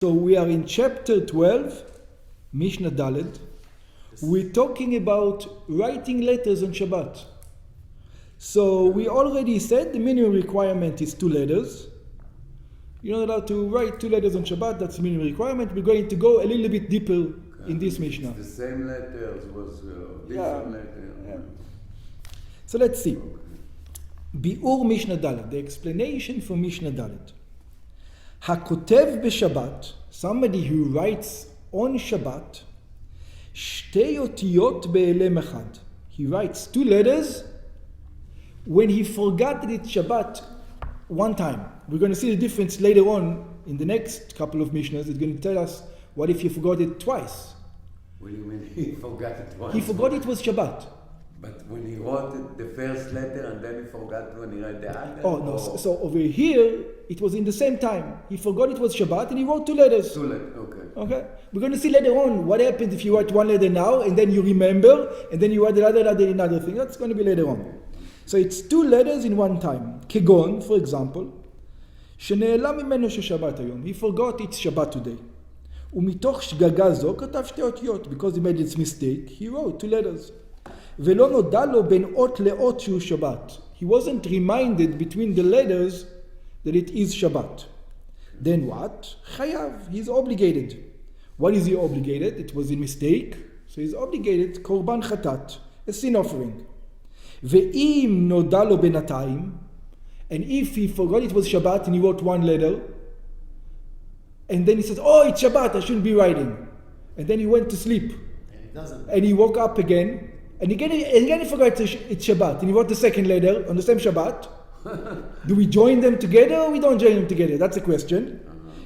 So we are in chapter 12, Mishnah Daled. We're talking about writing letters on Shabbat. So we already said the minimum requirement is 2 letters. You're not allowed to write 2 letters on Shabbat, that's the minimum requirement. We're going to go a little bit deeper in this Mishnah. It's the same letters, was different letters. Yeah. So let's see. Bi'ur Mishnah Daled, the explanation for Mishnah Daled. Hakotev b'Shabbat, somebody who writes on Shabbat, shtei otiyot be'elem echad. He writes 2 letters when he forgot that it's Shabbat one time. We're going to see the difference later on in the next couple of Mishnahs. It's going to tell us what if you forgot it twice. What do you mean he forgot it once? He forgot it was Shabbat. But when he wrote it, the first letter and then he forgot when he read the other? Oh no, so over here, it was in the same time. He forgot it was Shabbat and he wrote 2 letters. 2 letters, okay. Okay? We're going to see later on what happens if you write 1 letter now and then you remember and then you write another thing. That's going to be later on. So it's 2 letters in one time. Kegon, for example, שנעלם ממנו ששבת היום. He forgot it's Shabbat today. ומתוך שגגה זו כתב 2 אותיות. Because he made this mistake, he wrote 2 letters. ולא נודע לו בין אות לאות שהוא שבת. He wasn't reminded between the letters that it is Shabbat. Then what? חייב. He's obligated. What is he obligated? It was a mistake. So he's obligated קורבן חטאת, a sin offering. ואם נודע לו בינתיים, and if he forgot it was Shabbat and he wrote 1 letter, and then he says, oh, it's Shabbat, I shouldn't be writing. And then he went to sleep. And he doesn't. And he woke up again, and again he forgot it's Shabbat, and he wrote the 2nd letter on the same Shabbat. Do we join them together or we don't join them together? That's a question.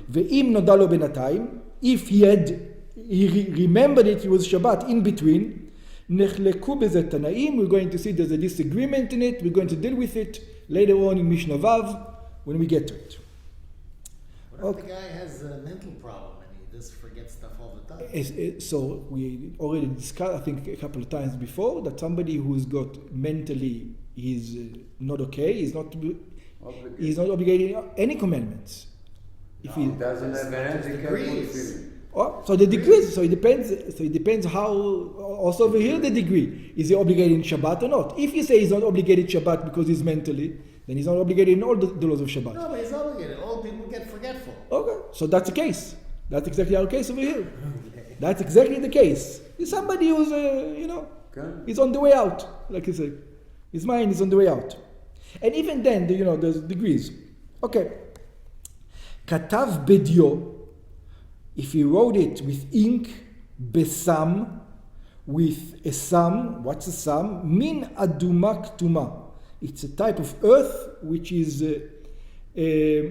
ואם נודע לו בינתיים, if he remembered it was Shabbat in between, נחלקו בזה תנאים, we're going to see there's a disagreement in it, we're going to deal with it later on in Mishnah Vav when we get to it. What if the guy has a mental problem and he just forgets stuff all the time? So we already discussed, I think a couple of times before, that somebody who's got mentally, he's not okay, he's not obligated any commandments. If he doesn't have any feeling. Oh, so the degrees. So it depends how. Also over here, the degree is he obligated in Shabbat or not? If you say he's not obligated Shabbat because he's mentally, then he's not obligated in all the laws of Shabbat. No, but he's obligated. All people get forgetful. Okay, so that's the case. That's exactly our case over here. That's exactly the case. It's somebody who's, he's on the way out, like you say. His mind is on the way out. And even then, there's degrees. Okay. Katav bedio. If he wrote it with ink, besam, with a sam, what's a sam? Min aduma ktuma. It's a type of earth which is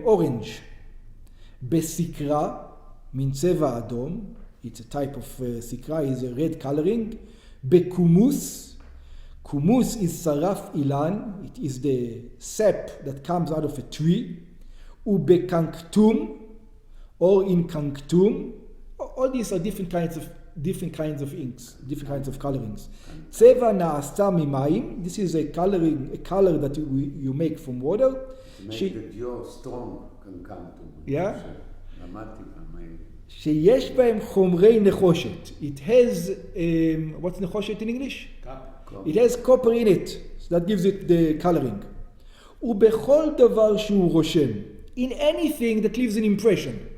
orange. Besikra, min tseva adom. It's a type of sikra, is a red coloring. Bekumus. Kumus is saraf ilan. It is the sap that comes out of a tree. Ubekanktum. Or in kanktum, all these are different kinds of inks, different kinds of colorings. Tseva na'asta mimayim. This is a color that you make from water. Make that you're strong can come to. Yeah. Dramatic, sheyesh b'hem chomrei nechoshet. It has what's nechoshet in English? Copper. It has copper in it, so that gives it the coloring. Ubechol davar shu roshem. In anything that leaves an impression.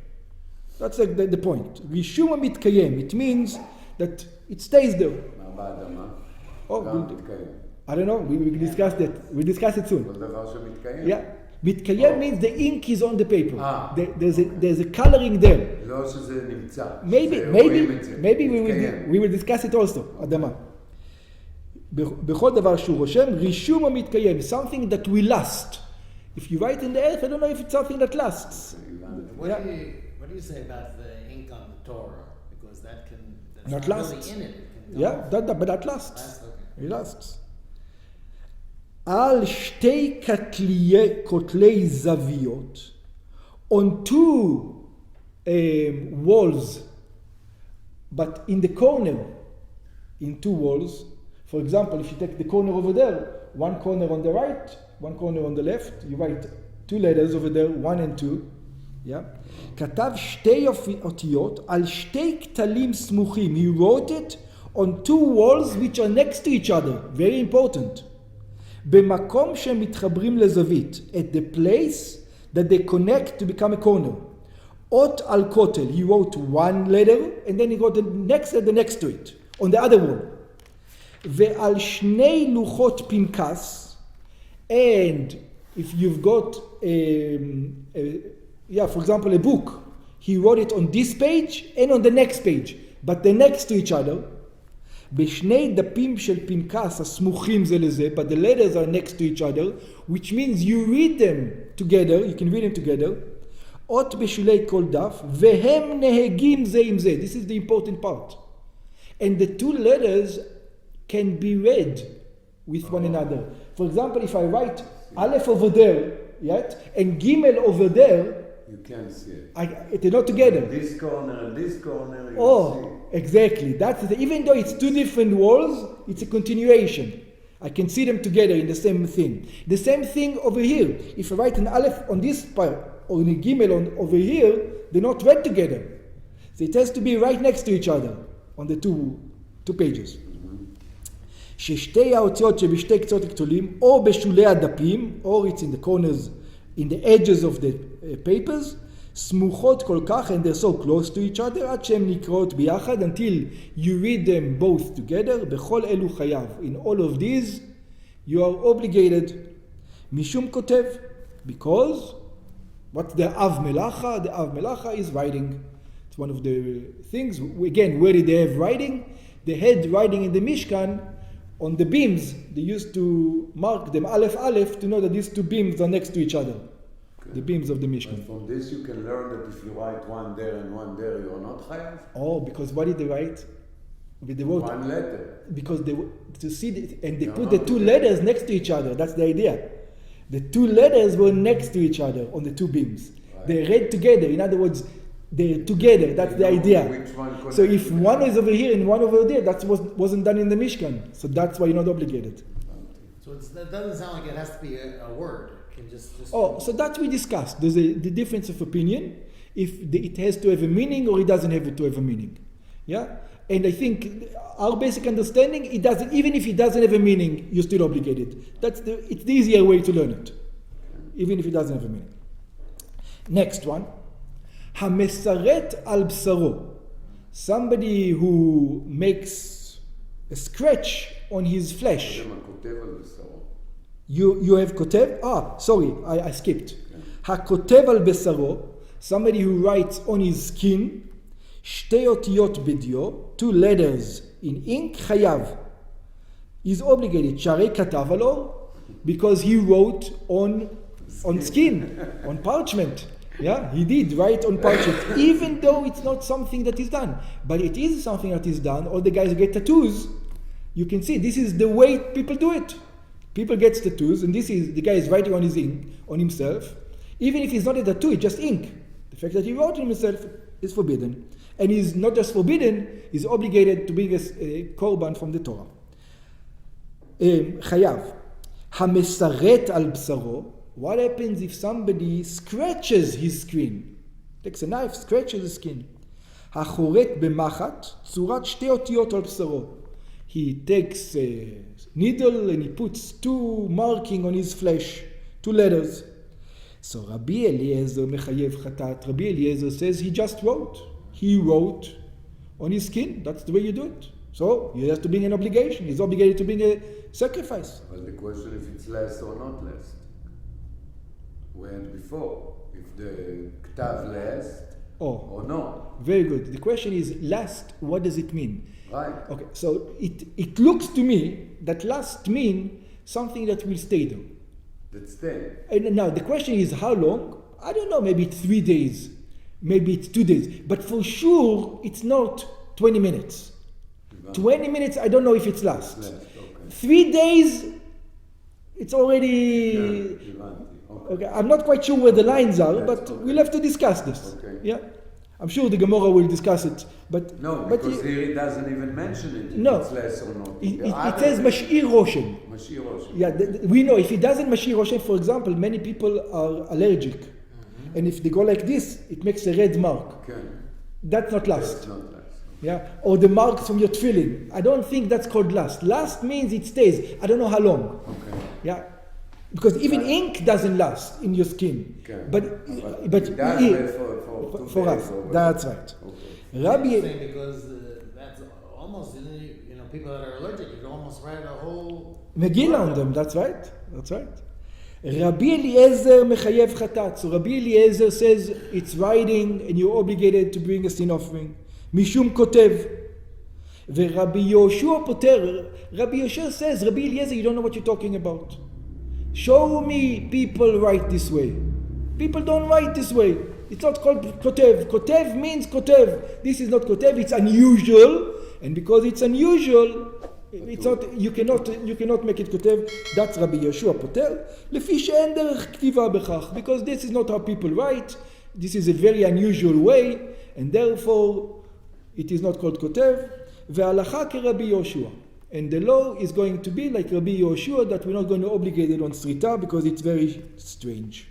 That's the point. Rishuma mitkayem. It means that it stays there. I don't know. We discussed that. We discuss it soon. Yeah. Mitkayem means the ink is on the paper. There's a coloring there. Maybe we will discuss it also. Adama. בכל דבר שהוא רושם, רישום המתקיים, something that will last. If you write in the earth, I don't know if it's something that lasts. What do you say about the ink on the Torah? Because that's not not lasts. really in it. But that lasts. Okay. It lasts. על שתי כותלי זוויות, on 2 walls, but in the corner, in 2 walls. For example, if you take the corner over there, 1 corner on the right, 1 corner on the left, you write 2 letters over there, 1 and 2. Yeah? כתב שתי אותיות על שתי כתלים סמוכים. He wrote it on two walls which are next to each other. Very important. במקום שהם מתחברים לזווית. At the place that they connect to become a corner. אות על כותל. He wrote one letter and then he wrote the next to it. On the other wall. ועל שני לוחות פנקס. And if you've got for example, a book. He wrote it on this page and on the next page, but they're next to each other. בשני דפים של פנקס הסמוכים זה לזה, but the letters are next to each other, which means you read them together, you can read them together. אות בשולי כל דף, והם נהגים זה עם זה. This is the important part. And the two letters can be read with one another. For example, if I write Aleph over there, and Gimel over there, you can't see it. They're not together. This corner and this corner, you see. Exactly. That's even though it's two different walls, it's a continuation. I can see them together in the same thing. The same thing over here. If I write an Aleph on this part or in a Gimel over here, they're not read together. So it has to be right next to each other on the two pages. ששתי האותיות שבשתי קצות הכתולים, או בשולי הדפים, or it's in the corners, in the edges of the papers, סמוכות כל כך, and they're so close to each other, עד שהן נקראות ביחד, until you read them both together, בכל אלו חייב. In all of these, you are obligated. משום כותב, because, what's the אב מלאכה? The אב מלאכה is writing. It's one of the things. Again, where did they have writing? They had writing in the Mishkan. On the beams, they used to mark them Aleph Aleph to know that these two beams are next to each other. Okay. The beams of the Mishkan. But from this you can learn that if you write one there and one there, you are not chayav? Oh, because what did they write? They wrote one letter. Because they to see and they put the two letters next to each other. That's the idea. The two letters were next to each other on the two beams. Right. They read together. In other words, they're together. That's the idea. So if one is over here and one over there, that wasn't done in the Mishkan. So that's why you're not obligated. So that doesn't sound like it has to be a word. It can just so that we discussed. There's the difference of opinion. If it has to have a meaning or it doesn't have to have a meaning. Yeah? And I think our basic understanding, it doesn't. Even if it doesn't have a meaning, you're still obligated. It's the easier way to learn it. Even if it doesn't have a meaning. Next one. המסרט על בשרו. Somebody who makes a scratch on his flesh. You have כותב? Sorry, I skipped. הכותב על בשרו, somebody who writes on his skin, שתי אותיות בדיו, two letters in ink, חייב. He's obligated. שהרי כתב על אור, because he wrote on skin, on parchment. Yeah, he did write on parchment, even though it's not something that is done. But it is something that is done. All the guys who get tattoos, you can see this is the way people do it. People get tattoos, and this is the guy is writing on his ink, on himself. Even if it's not a tattoo, it's just ink. The fact that he wrote on himself is forbidden. And he's not just forbidden, he's obligated to bring a korban from the Torah. חייב. המסרט על בשרו. What happens if somebody scratches his skin? Takes a knife, scratches the skin. החורט במחט, צורת שתי אותיות על בשרו. He takes a needle and he puts two marking on his flesh, two letters. So Rabbi Eliezer מחייב חטאת. Rabbi Eliezer says he just wrote. He wrote on his skin. That's the way you do it. So he has to bring an obligation. He's obligated to bring a sacrifice. But the question if it's less or not less. When before, if the ktav last or no. Very good. The question is last, what does it mean? Right. Okay, so it looks to me that last mean something that will stay there. That stay. And now the question is how long? I don't know, maybe it's 3 days, maybe it's 2 days, but for sure it's not 20 minutes. 20 minutes, I don't know if it's last. Okay. 3 days, it's already... Okay, I'm not quite sure where the lines are, but we'll have to discuss this. Okay. Yeah, I'm sure the Gemara will discuss it. But because here it doesn't even mention it. If no, it's less or not. It says Mash'ir Roshem. Mash'ir Roshem. Yeah, we know if it doesn't Mash'ir Roshem, for example, many people are allergic. and if they go like this, it makes a red mark. That's not lust. That's not lust. Yeah, or the marks from your tefillin. I don't think that's called lust. Lust means it stays. I don't know how long. Okay. Yeah, because even ink doesn't last in your skin. Okay. But it does for us, that's right. Okay. Rabbi, because that's almost, people that are allergic, you can almost write a whole Megillah on them. That's right. That's right. Rabbi Eliezer mechayev chatat. So Rabbi Eliezer says it's writing, and you're obligated to bring a sin offering. Mishum kotev. Rabbi Yoshua poter. Rabbi Yoshua says, Rabbi Eliezer, you don't know what you're talking about. Show me people write this way. People don't write this way. It's not called kotev. Kotev means kotev. This is not kotev. It's unusual, and because it's unusual, it's not. You cannot make it kotev. That's Rabbi Yoshua poter. Lefi she'en derech ktiva bechach. Because this is not how people write. This is a very unusual way, and therefore it is not called kotev. Ve'alacha ke Rabbi Yoshua. And the law is going to be like Rabbi Yoshua, that we're not going to obligate it on srita because it's very strange.